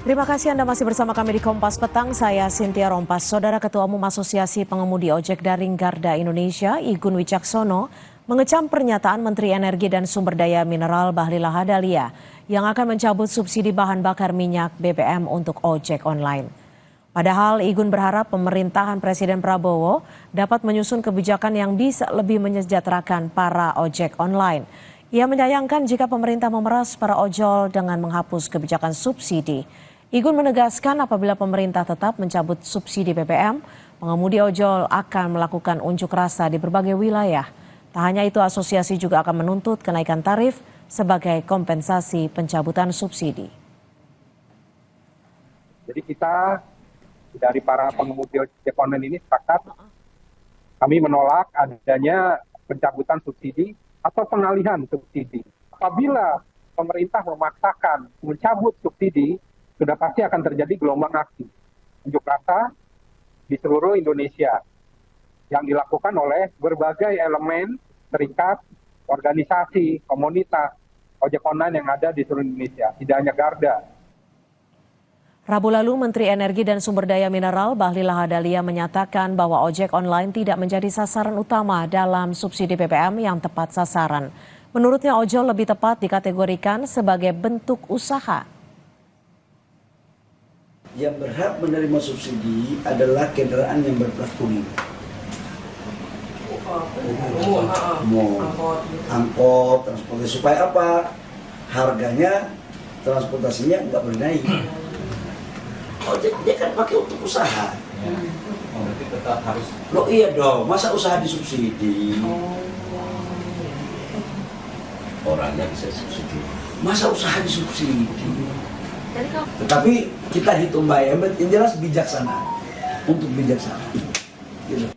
Terima kasih Anda masih bersama kami di Kompas Petang. Saya Cynthia Rompas. Saudara Ketua Umum Asosiasi Pengemudi Ojek Daring Garda Indonesia, Igun Wicaksono, mengecam pernyataan Menteri Energi dan Sumber Daya Mineral Bahlil Lahadalia yang akan mencabut subsidi bahan bakar minyak BBM untuk ojek online. Padahal Igun berharap pemerintahan Presiden Prabowo dapat menyusun kebijakan yang bisa lebih menyejahterakan para ojek online. Ia menyayangkan jika pemerintah memeras para ojol dengan menghapus kebijakan subsidi. Igun menegaskan apabila pemerintah tetap mencabut subsidi BBM, pengemudi ojol akan melakukan unjuk rasa di berbagai wilayah. Tak hanya itu, asosiasi juga akan menuntut kenaikan tarif sebagai kompensasi pencabutan subsidi. Jadi kita dari para pengemudi ojek online ini sepakat kami menolak adanya pencabutan subsidi atau pengalihan subsidi. Apabila pemerintah memaksakan mencabut subsidi, sudah pasti akan terjadi gelombang aksi unjuk rasa di seluruh Indonesia yang dilakukan oleh berbagai elemen, serikat, organisasi, komunitas ojek online yang ada di seluruh Indonesia, tidak hanya Garda. Rabu lalu, Menteri Energi dan Sumber Daya Mineral Bahlil Lahadalia menyatakan bahwa ojek online tidak menjadi sasaran utama dalam subsidi BBM yang tepat sasaran. Menurutnya, ojol lebih tepat dikategorikan sebagai bentuk usaha. Yang berhak menerima subsidi adalah kendaraan yang berplat kuning. Angkot, transportasi, supaya apa? Harganya, transportasinya nggak boleh naik. Ojek dia kan pakai untuk usaha. Berarti tetap harus. Loh iya dong, masa usaha disubsidi? Orangnya bisa subsidi. Masa usaha disubsidi? Tetapi kita hitung baik, yang jelas bijaksana. Untuk bijaksana. Gitu.